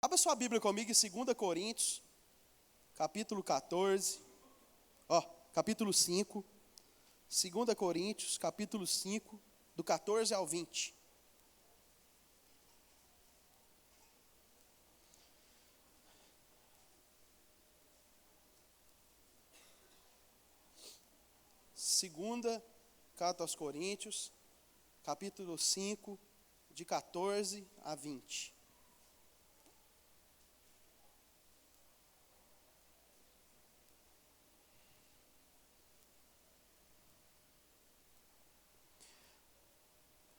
Abra sua Bíblia comigo em 2 Coríntios, capítulo 14, capítulo 5. 2 Coríntios, capítulo 5, do 14 ao 20. Segunda carta aos Coríntios, capítulo 5, de 14 a 20.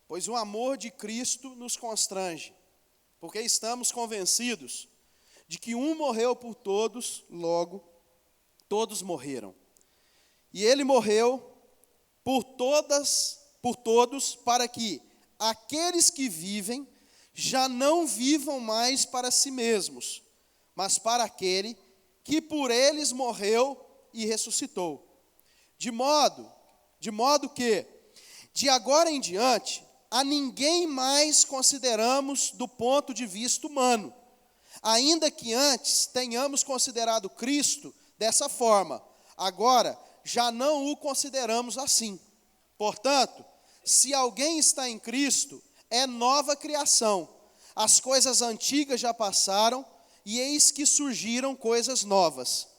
Pois o amor de Cristo nos constrange, porque estamos convencidos de que um morreu por todos, logo todos morreram. E ele morreu por todos, para que aqueles que vivem já não vivam mais para si mesmos, mas para aquele que por eles morreu e ressuscitou. De modo que, de agora em diante, a ninguém mais consideramos do ponto de vista humano, ainda que antes tenhamos considerado Cristo dessa forma, agora já não o consideramos assim. Portanto, se alguém está em Cristo, é nova criação. As coisas antigas já passaram, e eis que surgiram coisas novas.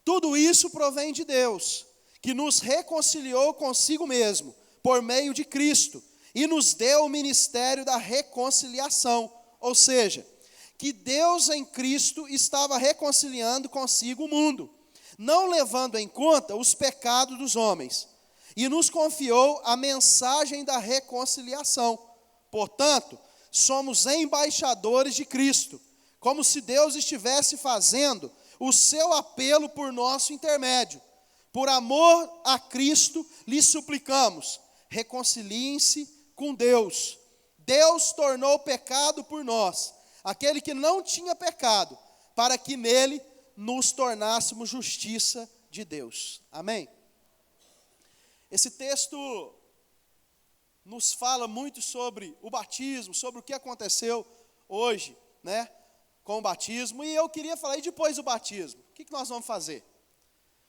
Tudo isso provém de Deus, que nos reconciliou consigo mesmo, por meio de Cristo, e nos deu o ministério da reconciliação, ou seja, que Deus em Cristo estava reconciliando consigo o mundo, não levando em conta os pecados dos homens, e nos confiou a mensagem da reconciliação. Portanto, somos embaixadores de Cristo, como se Deus estivesse fazendo o seu apelo por nosso intermédio. Por amor a Cristo, lhes suplicamos, reconciliem-se com Deus. Deus tornou pecado por nós, aquele que não tinha pecado, para que nele nos tornássemos justiça de Deus. Amém? Esse texto nos fala muito sobre o batismo, sobre o que aconteceu hoje, né, com o batismo. E eu queria falar, e depois do batismo, o que nós vamos fazer?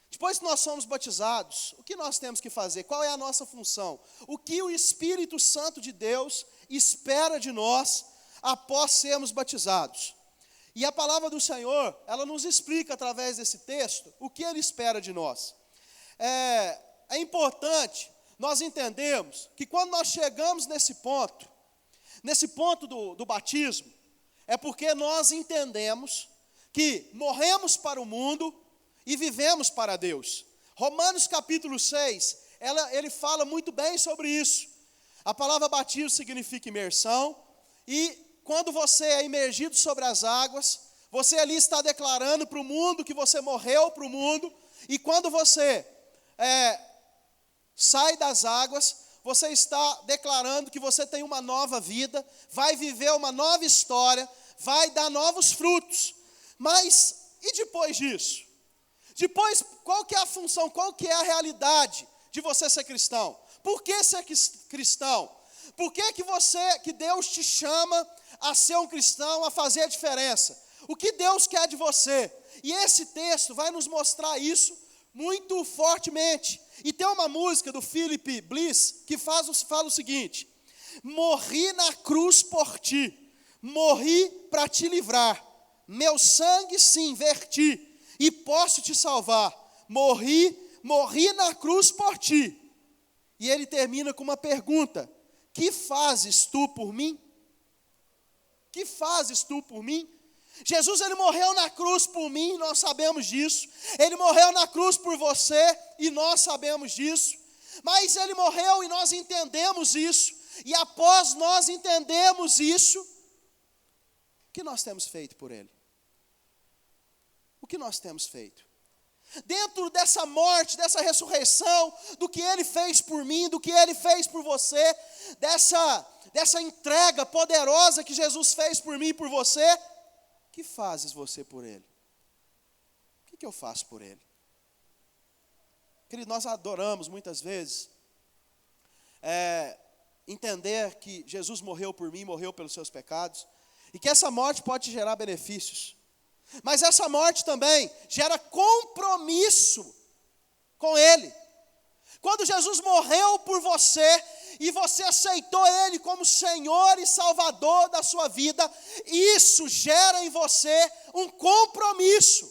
Depois que nós somos batizados, o que nós temos que fazer? Qual é a nossa função? O que o Espírito Santo de Deus espera de nós após sermos batizados? E a palavra do Senhor, ela nos explica através desse texto o que Ele espera de nós. É importante nós entendermos que quando nós chegamos nesse ponto do batismo, é porque nós entendemos que morremos para o mundo e vivemos para Deus. Romanos capítulo 6, ele fala muito bem sobre isso. A palavra batismo significa imersão, e quando você é imergido sobre as águas, você ali está declarando para o mundo que você morreu para o mundo, e quando você sai das águas, você está declarando que você tem uma nova vida, vai viver uma nova história, vai dar novos frutos. Mas, e depois disso? Depois, qual que é a função, qual que é a realidade de você ser cristão? Por que ser cristão? Por que Deus te chama a ser um cristão, a fazer a diferença? O que Deus quer de você? E esse texto vai nos mostrar isso muito fortemente. E tem uma música do Philip Bliss que fala o seguinte: morri na cruz por ti, morri para te livrar, meu sangue sim verti, e posso te salvar, morri na cruz por ti. E ele termina com uma pergunta: que fazes tu por mim? Que fazes tu por mim? Jesus, ele morreu na cruz por mim, nós sabemos disso. Ele morreu na cruz por você, e nós sabemos disso. Mas ele morreu e nós entendemos isso. E após nós entendermos isso, o que nós temos feito por ele? O que nós temos feito? Dentro dessa morte, dessa ressurreição, do que ele fez por mim, do que ele fez por você, dessa entrega poderosa que Jesus fez por mim e por você, o que fazes você por ele? O que eu faço por ele? Querido, nós adoramos muitas vezes entender que Jesus morreu por mim, morreu pelos seus pecados. e que essa morte pode gerar benefícios, mas essa morte também gera compromisso com Ele. Quando Jesus morreu por você, e você aceitou Ele como Senhor e Salvador da sua vida, isso gera em você um compromisso.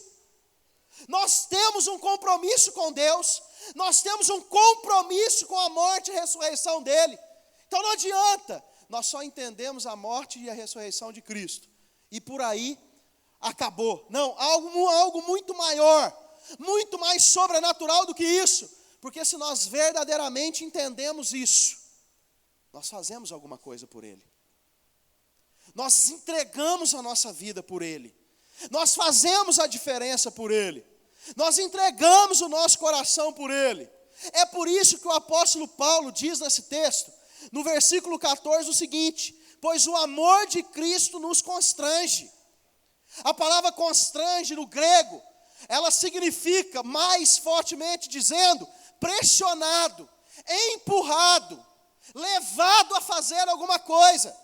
Nós temos um compromisso com Deus, nós temos um compromisso com a morte e a ressurreição dEle. Então não adianta, nós só entendemos a morte e a ressurreição de Cristo, e por aí acabou. Não, algo muito maior, muito mais sobrenatural do que isso, porque se nós verdadeiramente entendemos isso, nós fazemos alguma coisa por Ele. Nós entregamos a nossa vida por Ele. Nós fazemos a diferença por Ele. Nós entregamos o nosso coração por Ele. É por isso que o apóstolo Paulo diz nesse texto, no versículo 14, o seguinte: pois o amor de Cristo nos constrange. A palavra constrange no grego, ela significa, mais fortemente dizendo, pressionado, empurrado, levado a fazer alguma coisa.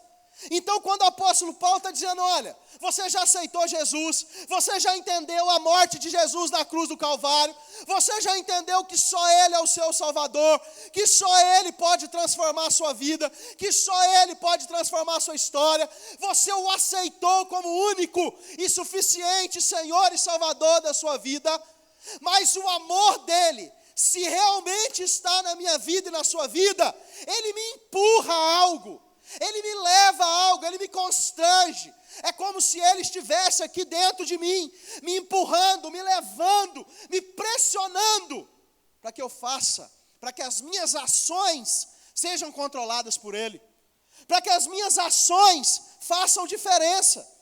Então quando o apóstolo Paulo está dizendo, olha, você já aceitou Jesus, você já entendeu a morte de Jesus na cruz do Calvário, você já entendeu que só Ele é o seu Salvador, que só Ele pode transformar a sua vida, que só Ele pode transformar a sua história, você o aceitou como único e suficiente Senhor e Salvador da sua vida, mas o amor dEle, se realmente está na minha vida e na sua vida, Ele me empurra a algo, Ele me leva a algo, Ele me constrange. É como se Ele estivesse aqui dentro de mim, me empurrando, me levando, me pressionando, para que eu faça, para que as minhas ações sejam controladas por Ele, para que as minhas ações façam diferença.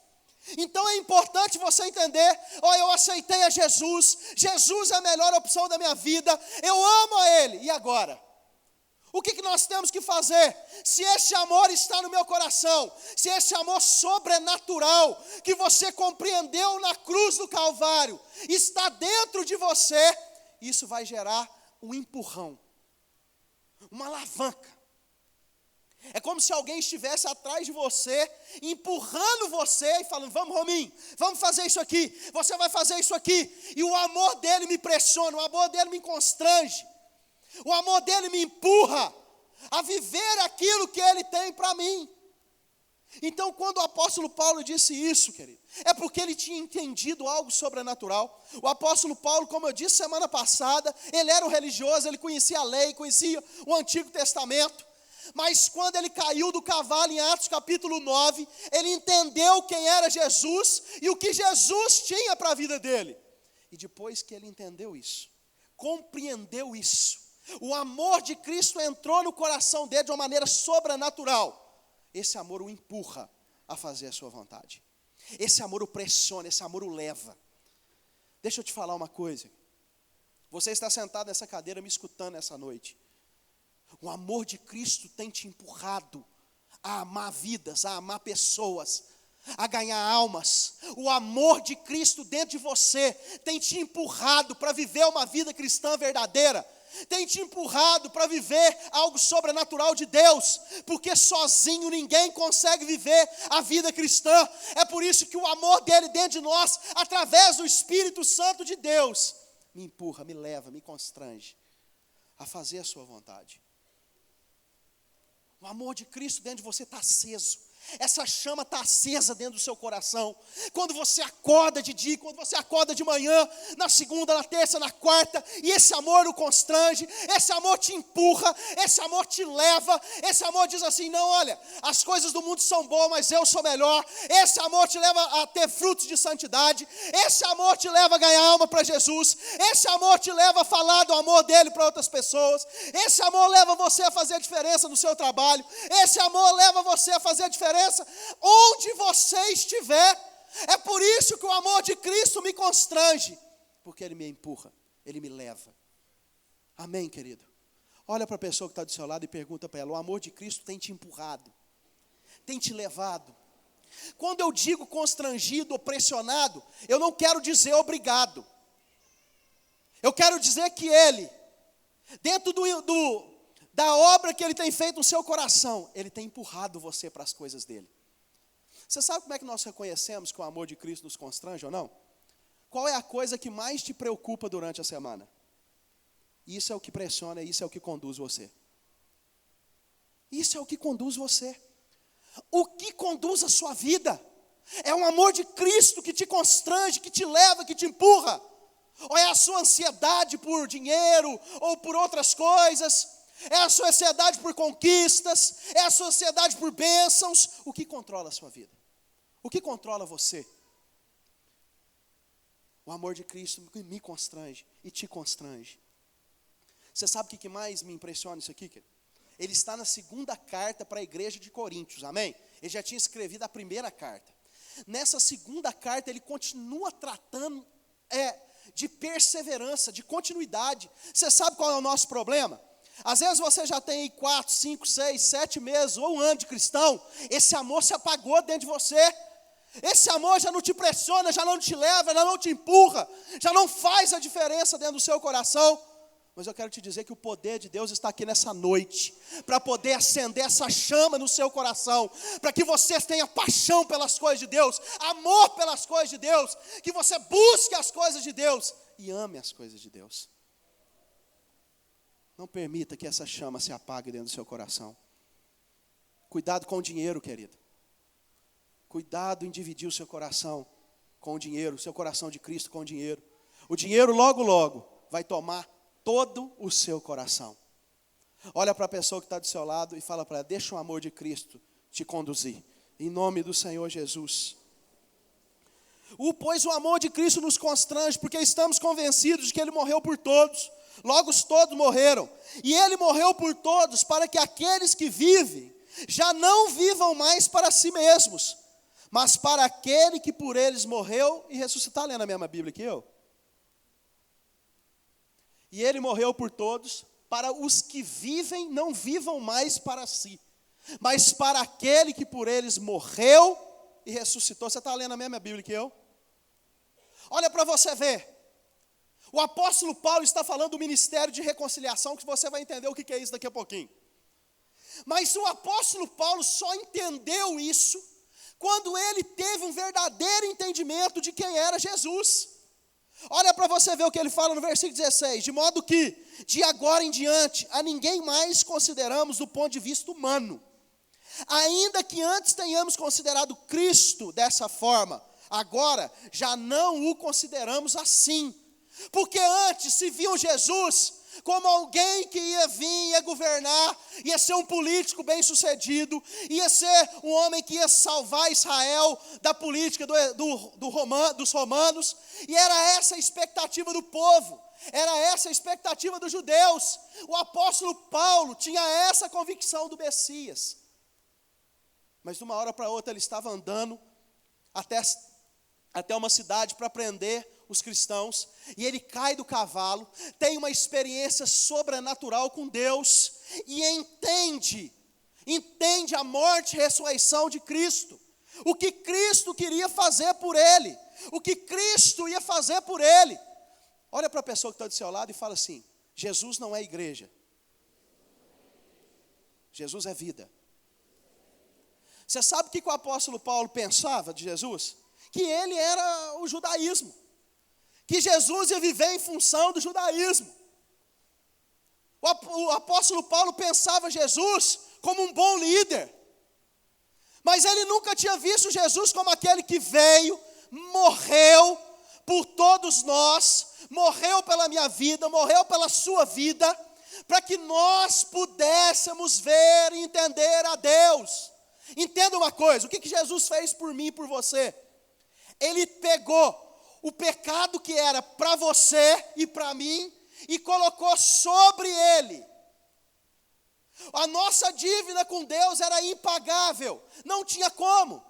Então é importante você entender, eu aceitei a Jesus, Jesus é a melhor opção da minha vida, eu amo a Ele, e agora? O que nós temos que fazer? Se esse amor está no meu coração, se esse amor sobrenatural, que você compreendeu na cruz do Calvário, está dentro de você, isso vai gerar um empurrão, uma alavanca. É como se alguém estivesse atrás de você, empurrando você e falando, vamos Rominho, vamos fazer isso aqui, você vai fazer isso aqui. E o amor dele me pressiona, o amor dele me constrange, o amor dele me empurra a viver aquilo que ele tem para mim. Então quando o apóstolo Paulo disse isso, querido, é porque ele tinha entendido algo sobrenatural. O apóstolo Paulo, como eu disse semana passada, ele era um religioso, ele conhecia a lei, conhecia o Antigo Testamento. Mas quando ele caiu do cavalo em Atos capítulo 9, ele entendeu quem era Jesus e o que Jesus tinha para a vida dele. E depois que ele entendeu isso, compreendeu isso, o amor de Cristo entrou no coração dele de uma maneira sobrenatural. Esse amor o empurra a fazer a sua vontade. Esse amor o pressiona, esse amor o leva. Deixa eu te falar uma coisa. Você está sentado nessa cadeira me escutando essa noite. O amor de Cristo tem te empurrado a amar vidas, a amar pessoas, a ganhar almas. O amor de Cristo dentro de você tem te empurrado para viver uma vida cristã verdadeira. Tem te empurrado para viver algo sobrenatural de Deus, porque sozinho ninguém consegue viver a vida cristã. É por isso que o amor dele dentro de nós, através do Espírito Santo de Deus, me empurra, me leva, me constrange a fazer a sua vontade. O amor de Cristo dentro de você está aceso. Essa chama está acesa dentro do seu coração. Quando você acorda de dia, quando você acorda de manhã, na segunda, na terça, na quarta, e esse amor o constrange, esse amor te empurra, esse amor te leva, esse amor diz assim, não, olha, as coisas do mundo são boas, mas eu sou melhor. Esse amor te leva a ter frutos de santidade, esse amor te leva a ganhar alma para Jesus, esse amor te leva a falar do amor dele para outras pessoas, esse amor leva você a fazer a diferença no seu trabalho, esse amor leva você a fazer a diferença onde você estiver. É por isso que o amor de Cristo me constrange, porque Ele me empurra, Ele me leva. Amém, querido? Olha para a pessoa que está do seu lado e pergunta para ela, o amor de Cristo tem te empurrado, tem te levado. Quando eu digo constrangido ou pressionado, eu não quero dizer obrigado. Eu quero dizer que Ele, dentro da obra que Ele tem feito no seu coração, Ele tem empurrado você para as coisas dEle. Você sabe como é que nós reconhecemos que o amor de Cristo nos constrange ou não? Qual é a coisa que mais te preocupa durante a semana? Isso é o que pressiona, isso é o que conduz você. Isso é o que conduz você. O que conduz a sua vida é o amor de Cristo que te constrange, que te leva, que te empurra. Ou é a sua ansiedade por dinheiro ou por outras coisas? É a sua ansiedade por conquistas? É a sua ansiedade por bênçãos? O que controla a sua vida? O que controla você? O amor de Cristo me constrange e te constrange. Você sabe o que mais me impressiona isso aqui, querido? Ele está na segunda carta para a igreja de Coríntios, amém? Ele já tinha escrevido a primeira carta. Nessa segunda carta, ele continua tratando de perseverança, de continuidade. Você sabe qual é o nosso problema? Às vezes você já tem aí 4, 5, 6, 7 meses ou um ano de cristão, esse amor se apagou dentro de você. Esse amor já não te pressiona, já não te leva, já não te empurra, já não faz a diferença dentro do seu coração. Mas eu quero te dizer que o poder de Deus está aqui nessa noite, para poder acender essa chama no seu coração, para que você tenha paixão pelas coisas de Deus, amor pelas coisas de Deus, que você busque as coisas de Deus e ame as coisas de Deus. Não permita que essa chama se apague dentro do seu coração. Cuidado com o dinheiro, querido. Cuidado em dividir o seu coração com o dinheiro, o seu coração de Cristo com o dinheiro. O dinheiro logo, logo vai tomar todo o seu coração. Olha para a pessoa que está do seu lado e fala para ela: deixa o amor de Cristo te conduzir, em nome do Senhor Jesus. Pois o amor de Cristo nos constrange, porque estamos convencidos de que Ele morreu por todos, logo todos morreram, e Ele morreu por todos, para que aqueles que vivem, já não vivam mais para si mesmos, mas para aquele que por eles morreu e ressuscitou. Está lendo a mesma Bíblia que eu? E Ele morreu por todos, para os que vivem, não vivam mais para si, mas para aquele que por eles morreu e ressuscitou. Você está lendo a mesma Bíblia que eu? Olha para você ver. O apóstolo Paulo está falando do ministério de reconciliação, que você vai entender o que é isso daqui a pouquinho. Mas o apóstolo Paulo só entendeu isso quando ele teve um verdadeiro entendimento de quem era Jesus. Olha para você ver o que ele fala no versículo 16. De modo que, de agora em diante, a ninguém mais consideramos do ponto de vista humano. Ainda que antes tenhamos considerado Cristo dessa forma, agora já não o consideramos assim. Porque antes se viam Jesus como alguém que ia vir, ia governar, ia ser um político bem-sucedido, ia ser um homem que ia salvar Israel da política dos romanos, e era essa a expectativa do povo, era essa a expectativa dos judeus. O apóstolo Paulo tinha essa convicção do Messias, mas de uma hora para outra ele estava andando até uma cidade para prender os cristãos, e ele cai do cavalo, tem uma experiência sobrenatural com Deus, e entende a morte e ressurreição de Cristo, o que Cristo queria fazer por ele, o que Cristo ia fazer por ele. Olha para a pessoa que está do seu lado e fala assim: Jesus não é igreja, Jesus é vida. Você sabe o que o apóstolo Paulo pensava de Jesus? Que ele era o judaísmo, que Jesus ia viver em função do judaísmo. O apóstolo Paulo pensava Jesus como um bom líder, mas ele nunca tinha visto Jesus como aquele que veio, morreu por todos nós, morreu pela minha vida, morreu pela sua vida, para que nós pudéssemos ver e entender a Deus. Entenda uma coisa: o que Jesus fez por mim e por você? Ele pegou o pecado que era para você e para mim e colocou sobre ele. A nossa dívida com Deus era impagável, não tinha como.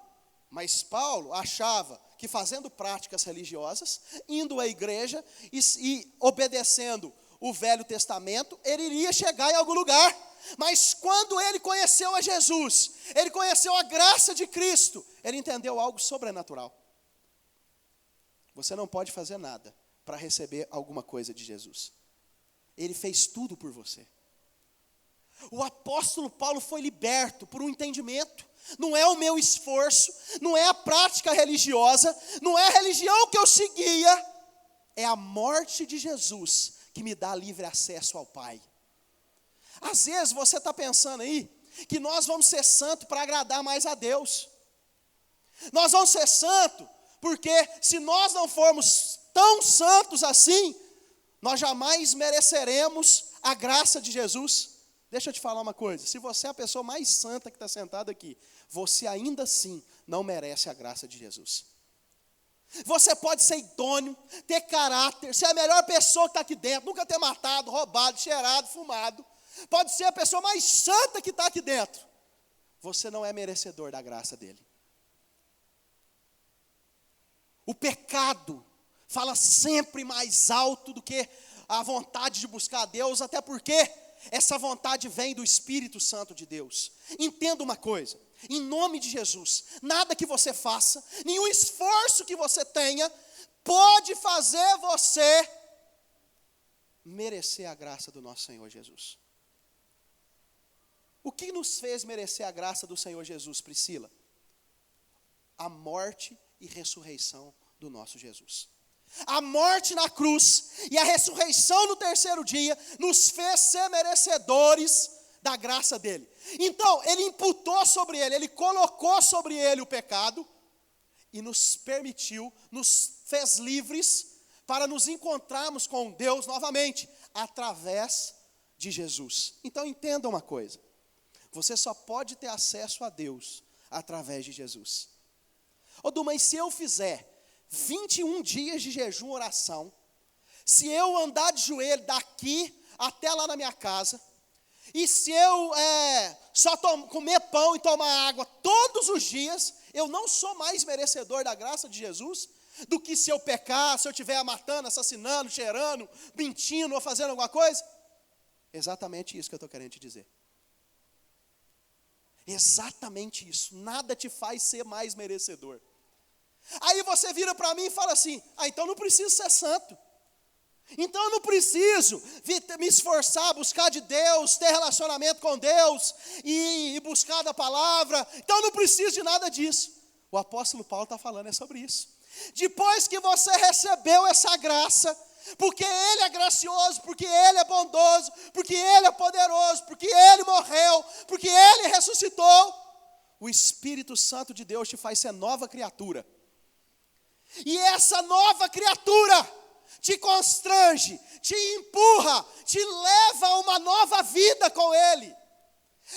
Mas Paulo achava que fazendo práticas religiosas, indo à igreja e obedecendo o Velho Testamento, ele iria chegar em algum lugar. Mas quando ele conheceu a Jesus, ele conheceu a graça de Cristo, ele entendeu algo sobrenatural. Você não pode fazer nada para receber alguma coisa de Jesus. Ele fez tudo por você. O apóstolo Paulo foi liberto por um entendimento. Não é o meu esforço, não é a prática religiosa, não é a religião que eu seguia, é a morte de Jesus que me dá livre acesso ao Pai. Às vezes você está pensando aí que nós vamos ser santos para agradar mais a Deus. Nós vamos ser santos porque se nós não formos tão santos assim, nós jamais mereceremos a graça de Jesus. Deixa eu te falar uma coisa, se você é a pessoa mais santa que está sentada aqui, você ainda assim não merece a graça de Jesus. Você pode ser idôneo, ter caráter, ser a melhor pessoa que está aqui dentro, nunca ter matado, roubado, cheirado, fumado, pode ser a pessoa mais santa que está aqui dentro, você não é merecedor da graça dele. O pecado fala sempre mais alto do que a vontade de buscar a Deus, até porque essa vontade vem do Espírito Santo de Deus. Entenda uma coisa, em nome de Jesus, nada que você faça, nenhum esforço que você tenha, pode fazer você merecer a graça do nosso Senhor Jesus. O que nos fez merecer a graça do Senhor Jesus, Priscila? A morte e ressurreição do nosso Jesus. A morte na cruz e a ressurreição no terceiro dia nos fez ser merecedores da graça dele. Então, ele imputou sobre ele, ele colocou sobre ele o pecado e nos permitiu, nos fez livres para nos encontrarmos com Deus novamente, através de Jesus. Então, entenda uma coisa, você só pode ter acesso a Deus através de Jesus. Ô Du, mas se eu fizer 21 dias de jejum e oração, se eu andar de joelho daqui até lá na minha casa, e se eu só comer pão e tomar água todos os dias, eu não sou mais merecedor da graça de Jesus, do que se eu pecar, se eu estiver matando, assassinando, cheirando, mentindo ou fazendo alguma coisa? Exatamente isso que eu estou querendo te dizer. Exatamente isso, nada te faz ser mais merecedor. Aí você vira para mim e fala assim, então não preciso ser santo. Então eu não preciso me esforçar, buscar de Deus, ter relacionamento com Deus e buscar da palavra. Então eu não preciso de nada disso. O apóstolo Paulo está falando sobre isso. Depois que você recebeu essa graça, porque Ele é gracioso, porque Ele é bondoso, porque Ele é poderoso, porque Ele morreu, porque Ele ressuscitou, o Espírito Santo de Deus te faz ser nova criatura. E essa nova criatura te constrange, te empurra, te leva a uma nova vida com Ele.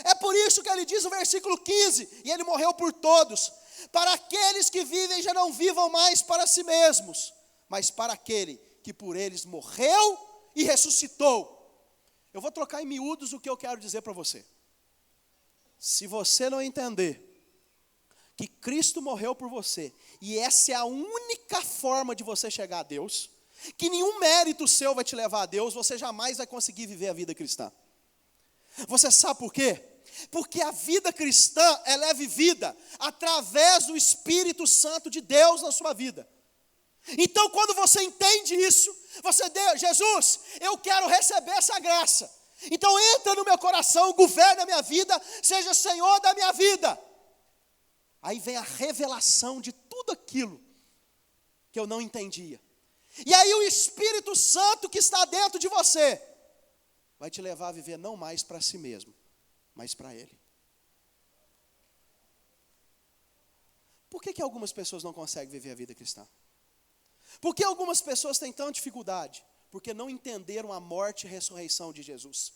É por isso que ele diz no versículo 15, e Ele morreu por todos, para aqueles que vivem já não vivam mais para si mesmos, mas para aquele que por eles morreu e ressuscitou. Eu vou trocar em miúdos o que eu quero dizer para você. Se você não entender que Cristo morreu por você, e essa é a única forma de você chegar a Deus, que nenhum mérito seu vai te levar a Deus, você jamais vai conseguir viver a vida cristã. Você sabe por quê? Porque a vida cristã, ela é vivida através do Espírito Santo de Deus na sua vida. Então, quando você entende isso, você diz, Jesus, eu quero receber essa graça. Então, entra no meu coração, governa a minha vida, seja Senhor da minha vida. Aí vem a revelação de tudo aquilo que eu não entendia. E aí o Espírito Santo que está dentro de você vai te levar a viver não mais para si mesmo, mas para Ele. Por que algumas pessoas não conseguem viver a vida cristã? Por que algumas pessoas têm tanta dificuldade? Porque não entenderam a morte e a ressurreição de Jesus.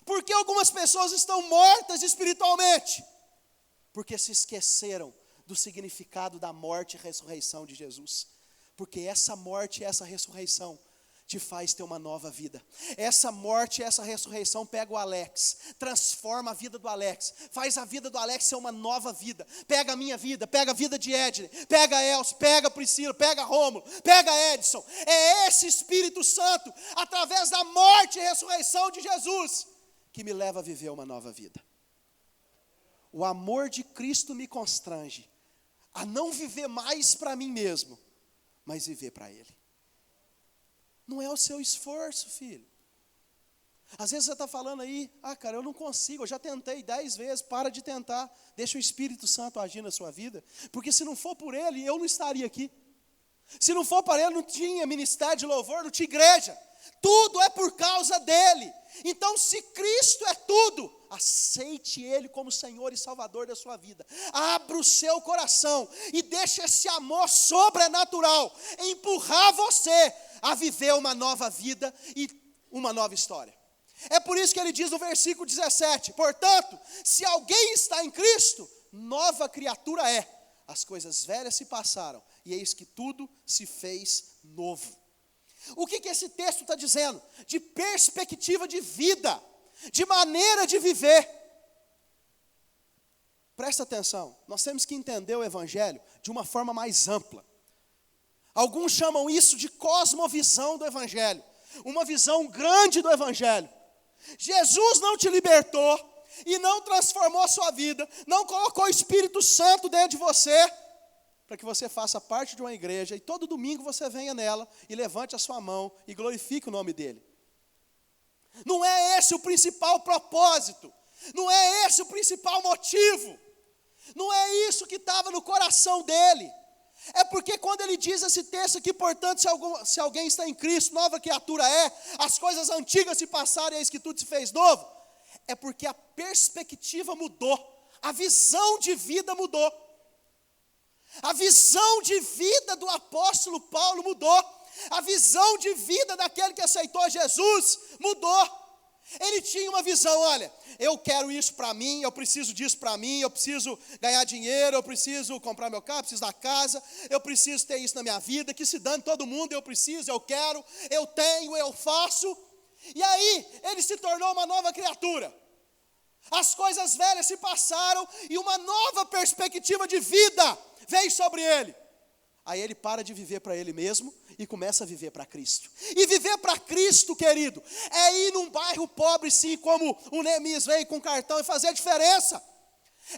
Por que algumas pessoas estão mortas espiritualmente? Porque se esqueceram do significado da morte e ressurreição de Jesus. Porque essa morte e essa ressurreição te faz ter uma nova vida. Essa morte e essa ressurreição pega o Alex, transforma a vida do Alex, faz a vida do Alex ser uma nova vida. Pega a minha vida, pega a vida de Edney, pega a Elcio, pega a Priscila, pega a Rômulo, pega a Edson. É esse Espírito Santo, através da morte e ressurreição de Jesus, que me leva a viver uma nova vida. O amor de Cristo me constrange a não viver mais para mim mesmo, mas viver para Ele. Não é o seu esforço, filho. Às vezes você está falando aí, cara, eu não consigo, eu já tentei 10 vezes, para de tentar, deixa o Espírito Santo agir na sua vida, porque se não for por Ele, eu não estaria aqui. Se não for para Ele, não tinha ministério de louvor, não tinha igreja. Tudo é por causa dEle. Então, se Cristo é tudo, aceite Ele como Senhor e Salvador da sua vida. Abra o seu coração e deixe esse amor sobrenatural empurrar você a viver uma nova vida e uma nova história. É por isso que ele diz no versículo 17, portanto, se alguém está em Cristo, nova criatura é. As coisas velhas se passaram, e eis que tudo se fez novo. O que esse texto está dizendo? De perspectiva de vida, de maneira de viver. Presta atenção, nós temos que entender o Evangelho de uma forma mais ampla. Alguns chamam isso de cosmovisão do Evangelho, uma visão grande do Evangelho. Jesus não te libertou e não transformou a sua vida, não colocou o Espírito Santo dentro de você, para que você faça parte de uma igreja e todo domingo você venha nela e levante a sua mão e glorifique o nome dele. Não é esse o principal propósito, não é esse o principal motivo, não é isso que estava no coração dele. É porque quando ele diz esse texto aqui, portanto, se alguém está em Cristo, nova criatura é, as coisas antigas se passaram e eis que tudo se fez novo, é porque a perspectiva mudou, a visão de vida mudou. A visão de vida do apóstolo Paulo mudou, a visão de vida daquele que aceitou Jesus mudou. Ele tinha uma visão, olha, eu quero isso para mim, eu preciso disso para mim, eu preciso ganhar dinheiro, eu preciso comprar meu carro, preciso da casa, eu preciso ter isso na minha vida, que se dane todo mundo, eu preciso, eu quero, eu tenho, eu faço. E aí, ele se tornou uma nova criatura. As coisas velhas se passaram e uma nova perspectiva de vida veio sobre ele. Aí ele para de viver para ele mesmo e começa a viver para Cristo. E viver para Cristo, querido, é ir num bairro pobre, sim, como o Neemias veio com cartão, e fazer a diferença.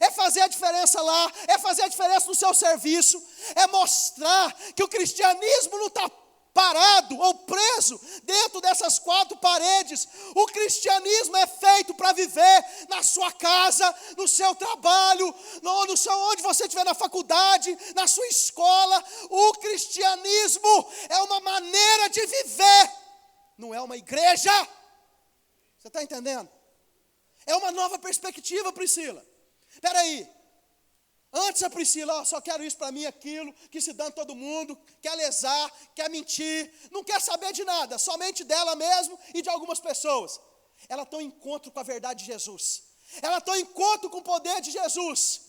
É fazer a diferença lá, é fazer a diferença no seu serviço, é mostrar que o cristianismo não está parado ou preso dentro dessas 4 paredes. O cristianismo é feito para viver na sua casa, no seu trabalho, onde você estiver na faculdade, na sua escola. O cristianismo é uma maneira de viver, não é uma igreja. Você está entendendo? É uma nova perspectiva, Priscila. Espera aí. Antes a Priscila, só quero isso para mim, aquilo, que se dane todo mundo, quer lesar, quer mentir, não quer saber de nada, somente dela mesmo e de algumas pessoas. Ela tem um encontro com a verdade de Jesus, ela tem um encontro com o poder de Jesus,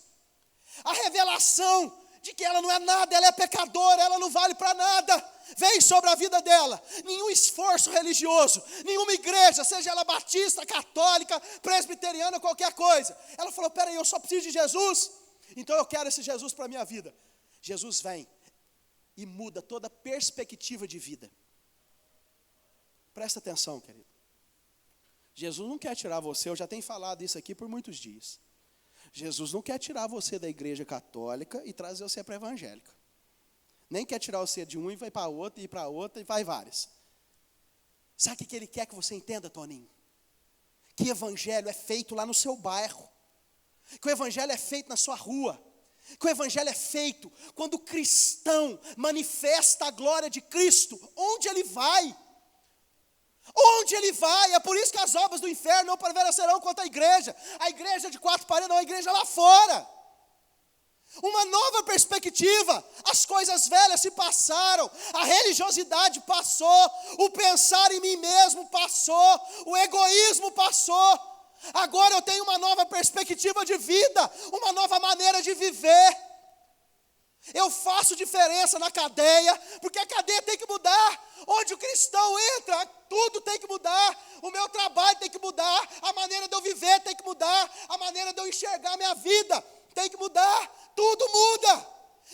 a revelação de que ela não é nada, ela é pecadora, ela não vale para nada, vem sobre a vida dela. Nenhum esforço religioso, nenhuma igreja, seja ela batista, católica, presbiteriana, qualquer coisa. Ela falou, peraí, eu só preciso de Jesus, então eu quero esse Jesus para a minha vida. Jesus vem e muda toda a perspectiva de vida. Presta atenção, querido. Jesus não quer tirar você, eu já tenho falado isso aqui por muitos dias. Jesus não quer tirar você da igreja católica e trazer você para a evangélica. Nem quer tirar você de um e vai para outra, e para outra, e vai várias. Sabe o que ele quer que você entenda, Toninho? Que evangelho é feito lá no seu bairro. Que o evangelho é feito na sua rua, que o evangelho é feito quando o cristão manifesta a glória de Cristo, onde ele vai, é por isso que as obras do inferno não prevalecerão contra a igreja de 4 paredes, não, a igreja lá fora. Uma nova perspectiva, as coisas velhas se passaram, a religiosidade passou, o pensar em mim mesmo passou, o egoísmo passou. Agora eu tenho uma nova perspectiva de vida, uma nova maneira de viver. Eu faço diferença na cadeia, porque a cadeia tem que mudar. Onde o cristão entra, tudo tem que mudar. O meu trabalho tem que mudar, a maneira de eu viver tem que mudar, a maneira de eu enxergar a minha vida tem que mudar. Tudo muda.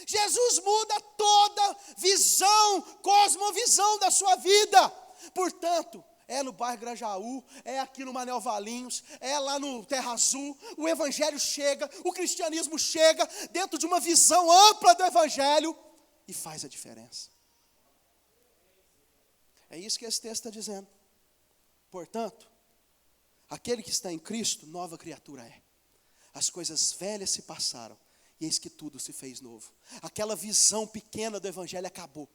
Jesus muda toda visão, cosmovisão da sua vida. Portanto, é no bairro Grajaú, é aqui no Manel Valinhos, é lá no Terra Azul, o evangelho chega, o cristianismo chega dentro de uma visão ampla do evangelho e faz a diferença. É isso que esse texto está dizendo. Portanto, Aquele que está em Cristo, nova criatura é. As coisas velhas se passaram, e eis que tudo se fez novo. Aquela visão pequena do Evangelho acabou.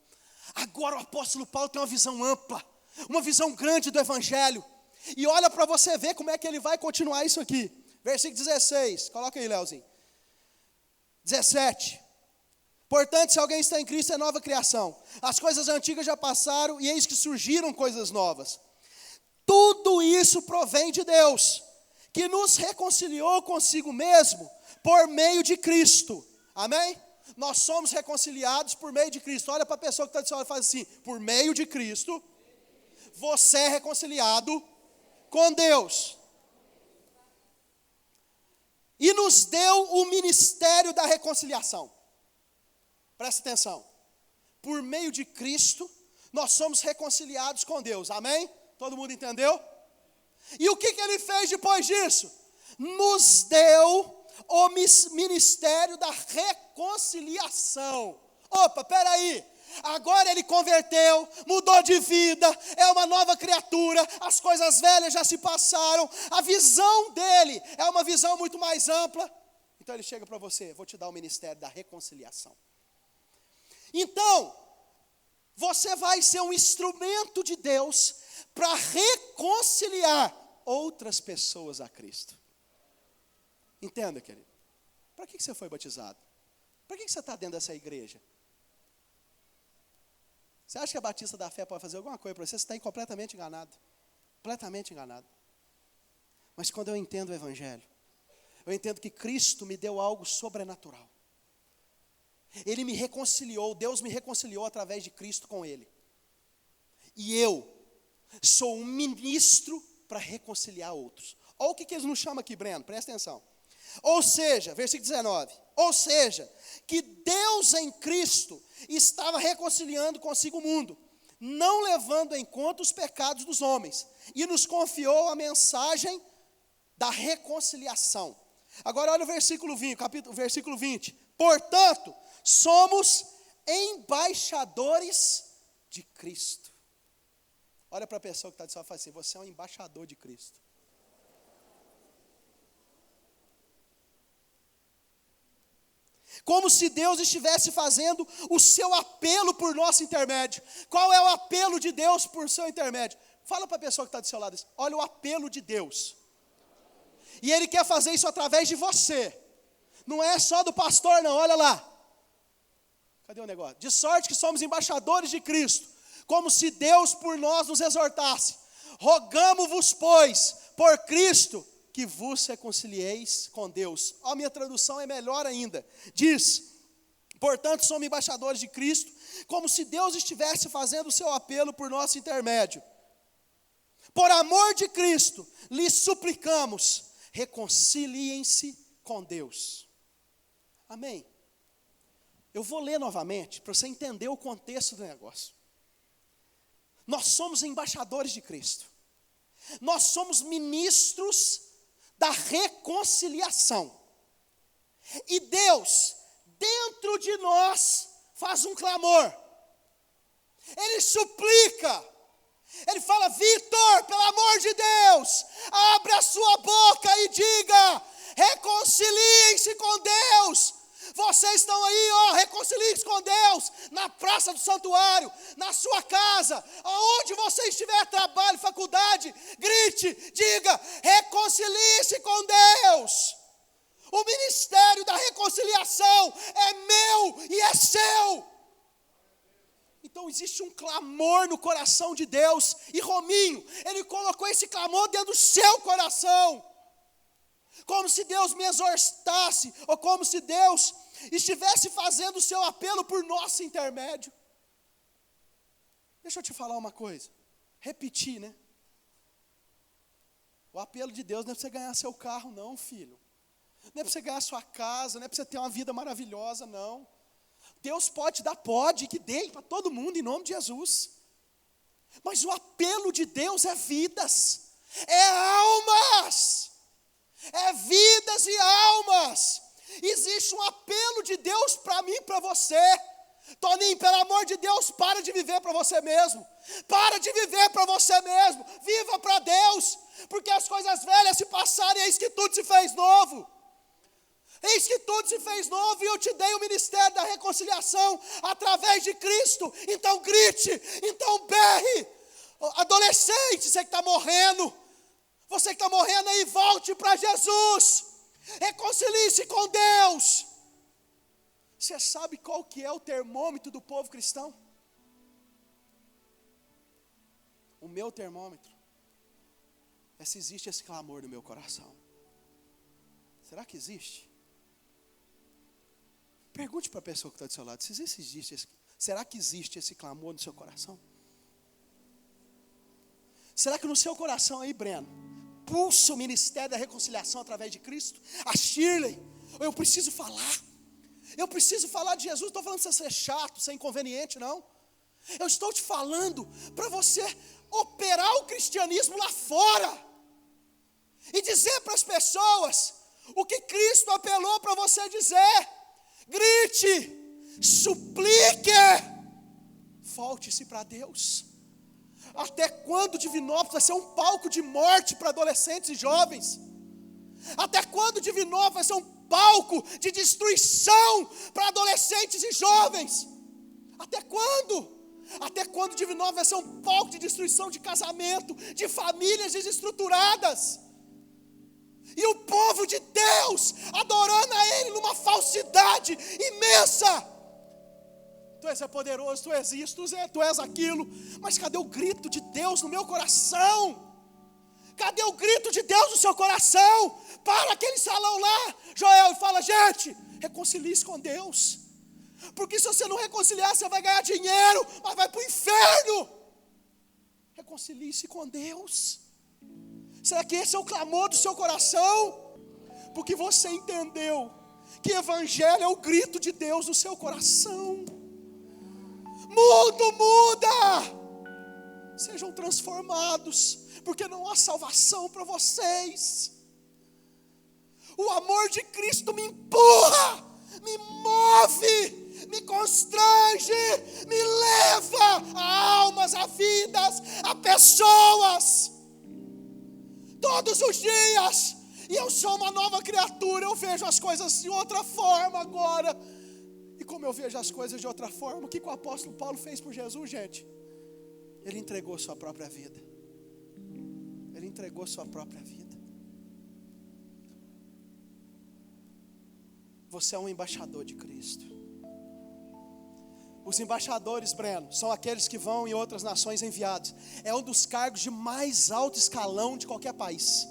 Agora o apóstolo Paulo tem uma visão ampla, uma visão grande do Evangelho. E olha para você ver como é que ele vai continuar isso aqui. Versículo 16, coloca aí, Leozinho. 17. Portanto, se alguém está em Cristo, é nova criação. As coisas antigas já passaram, e eis que surgiram coisas novas. Tudo isso provém de Deus, que nos reconciliou consigo mesmo por meio de Cristo. Amém? Nós somos reconciliados por meio de Cristo. Olha para a pessoa que está do seu lado e faz assim: por meio de Cristo, você é reconciliado com Deus. E nos deu o ministério da reconciliação. Presta atenção. Por meio de Cristo, nós somos reconciliados com Deus. Amém? Todo mundo entendeu? E o que ele fez depois disso? Nos deu o ministério da reconciliação. Opa, peraí. Agora ele converteu, mudou de vida, é uma nova criatura, as coisas velhas já se passaram, a visão dele é uma visão muito mais ampla. Então ele chega para você: vou te dar o ministério da reconciliação. Então, você vai ser um instrumento de Deus para reconciliar outras pessoas a Cristo. Entenda, querido. Para que você foi batizado? Para que você está dentro dessa igreja? Você acha que a Batista da Fé pode fazer alguma coisa para você? Você está completamente enganado. Completamente enganado. Mas quando eu entendo o Evangelho, eu entendo que Cristo me deu algo sobrenatural. Ele me reconciliou, Deus me reconciliou através de Cristo com Ele. E eu sou um ministro para reconciliar outros. Olha o que eles nos chamam aqui, Breno, presta atenção. Ou seja, versículo 19, ou seja, que Deus em Cristo estava reconciliando consigo o mundo, não levando em conta os pecados dos homens, e nos confiou a mensagem da reconciliação. Agora olha o versículo 20, portanto, somos embaixadores de Cristo. Olha para a pessoa que está de sua face assim: você é um embaixador de Cristo. Como se Deus estivesse fazendo o seu apelo por nosso intermédio. Qual é o apelo de Deus por seu intermédio? Fala para a pessoa que está do seu lado: olha o apelo de Deus. E Ele quer fazer isso através de você. Não é só do pastor não, olha lá. Cadê o negócio? De sorte que somos embaixadores de Cristo, como se Deus por nós nos exortasse. Rogamo-vos, pois, por Cristo, que vos reconcilieis com Deus. A minha tradução é melhor ainda. Diz: portanto, somos embaixadores de Cristo, como se Deus estivesse fazendo o seu apelo por nosso intermédio. Por amor de Cristo, lhes suplicamos, reconciliem-se com Deus. Amém? Eu vou ler novamente, para você entender o contexto do negócio. Nós somos embaixadores de Cristo. Nós somos ministros da reconciliação. E Deus, dentro de nós, faz um clamor. Ele suplica. Ele fala: Vitor, pelo amor de Deus, abre a sua boca e diga: reconciliem-se com Deus. Vocês estão aí, reconciliem-se com Deus, na praça do santuário, na sua casa, aonde você estiver, trabalho, faculdade, grite, diga: reconcilie-se com Deus. O ministério da reconciliação é meu e é seu. Então existe um clamor no coração de Deus, e Rominho, ele colocou esse clamor dentro do seu coração, como se Deus me exortasse, ou como se Deus estivesse fazendo o seu apelo por nosso intermédio. Deixa eu te falar uma coisa, repetir, né? O apelo de Deus não é para você ganhar seu carro não, filho. Não é para você ganhar sua casa, não é para você ter uma vida maravilhosa, não. Deus pode dar, pode, que dê para todo mundo em nome de Jesus. Mas o apelo de Deus é vidas, é almas, é vidas e almas. Existe um apelo de Deus para mim e para você. Toninho, pelo amor de Deus, para de viver para você mesmo. Para de viver para você mesmo. Viva para Deus. porque as coisas velhas se passaram e eis que tudo se fez novo. Eis que tudo se fez novo e eu te dei o ministério da reconciliação através de Cristo. Então grite, então berre. Adolescente, você que está morrendo, você que está morrendo aí, volte para Jesus. Reconcilie-se com Deus. Você sabe qual que é o termômetro do povo cristão? O meu termômetro é se existe esse clamor no meu coração. Será que existe? Pergunte para a pessoa que está do seu lado, será que existe esse clamor no seu coração? Será que no seu coração aí, Breno, pulsa o ministério da reconciliação através de Cristo? A Shirley, eu preciso falar de Jesus. Não estou falando para você ser chato, ser inconveniente, não. Eu estou te falando para você operar o cristianismo lá fora e dizer para as pessoas o que Cristo apelou para você dizer. Grite, suplique, volte-se para Deus. Até quando Divinópolis vai ser um palco de morte para adolescentes e jovens? Até quando Divinópolis vai ser um palco de destruição para adolescentes e jovens? Até quando? Até quando Divinópolis vai ser um palco de destruição de casamento, de famílias desestruturadas? E o povo de Deus adorando a Ele numa falsidade imensa. Tu és poderoso, tu és isso, tu és aquilo. Mas cadê o grito de Deus no meu coração? Cadê o grito de Deus no seu coração? Para aquele salão lá, Joel, e fala, gente, reconcilie-se com Deus. Porque se você não reconciliar, você vai ganhar dinheiro, mas vai para o inferno. Reconcilie-se com Deus. Será que esse é o clamor do seu coração? Porque você entendeu que evangelho é o grito de Deus no seu coração. Mundo muda! Sejam transformados, porque não há salvação para vocês. O amor de Cristo me empurra, me move, me constrange, me leva a almas, a vidas, a pessoas. Todos os dias, e eu sou uma nova criatura, eu vejo as coisas de outra forma agora. E como eu vejo as coisas de outra forma, o que o apóstolo Paulo fez por Jesus, gente? Ele entregou sua própria vida. Ele entregou sua própria vida. Você é um embaixador de Cristo. Os embaixadores, Breno, são aqueles que vão em outras nações enviados. É um dos cargos de mais alto escalão de qualquer país.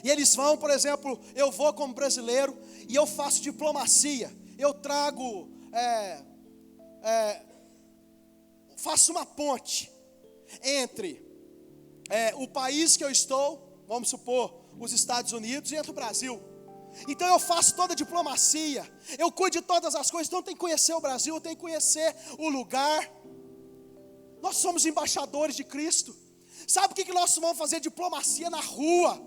E eles vão, por exemplo, eu vou como brasileiro e eu faço diplomacia. Eu trago, faço uma ponte entre o país que eu estou, vamos supor, os Estados Unidos, e entre o Brasil. Então eu faço toda a diplomacia, eu cuido de todas as coisas. Então eu tenho que conhecer o Brasil, eu tenho que conhecer o lugar. Nós somos embaixadores de Cristo. Sabe o que nós vamos fazer? Diplomacia na rua,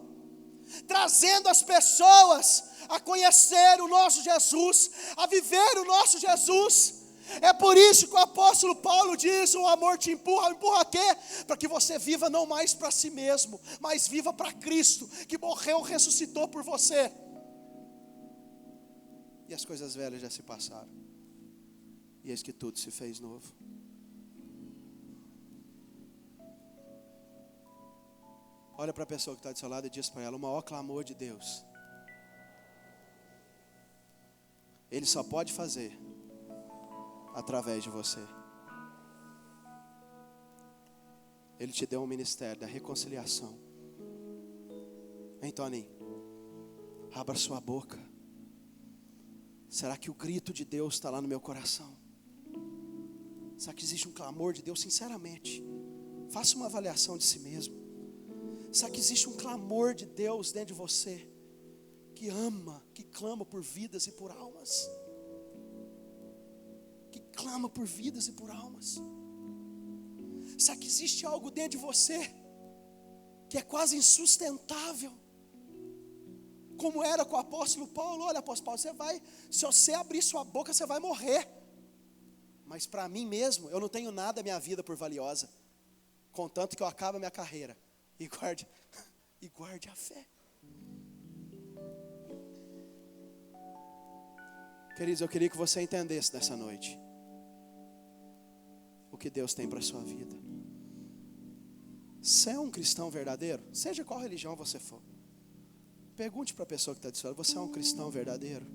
trazendo as pessoas a conhecer o nosso Jesus, a viver o nosso Jesus. É por isso que o apóstolo Paulo diz, o amor te empurra. Empurra a quê? Para que você viva não mais para si mesmo, mas viva para Cristo, que morreu, ressuscitou por você. E as coisas velhas já se passaram, e eis que tudo se fez novo. Olha para a pessoa que está do seu lado e diz para ela, o maior clamor de Deus, Ele só pode fazer através de você. Ele te deu um ministério da reconciliação. Hein, Toninho? Abra sua boca. Será que o grito de Deus está lá no meu coração? Será que existe um clamor de Deus? Sinceramente, faça uma avaliação de si mesmo. Será que existe um clamor de Deus dentro de você, que ama, que clama por vidas e por almas? Que clama por vidas e por almas? Será que existe algo dentro de você que é quase insustentável? Como era com o apóstolo Paulo. Olha, apóstolo Paulo, você vai, se você abrir sua boca, você vai morrer. Mas para mim mesmo, eu não tenho nada a minha vida por valiosa, contanto que eu acabe a minha carreira e guarde e guarde a fé. Queridos, eu queria que você entendesse nessa noite o que Deus tem para a sua vida. Você é um cristão verdadeiro? Seja qual religião você for. Pergunte para a pessoa que está de fora: você é um cristão verdadeiro?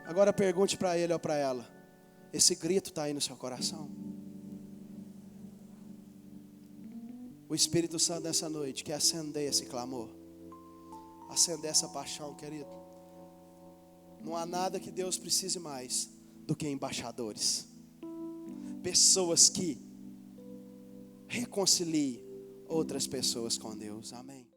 Agora pergunte para ele ou para ela: esse grito está aí no seu coração? O Espírito Santo nessa noite quer acender esse clamor, acender essa paixão, querido. Não há nada que Deus precise mais do que embaixadores, pessoas que reconciliem outras pessoas com Deus. Amém.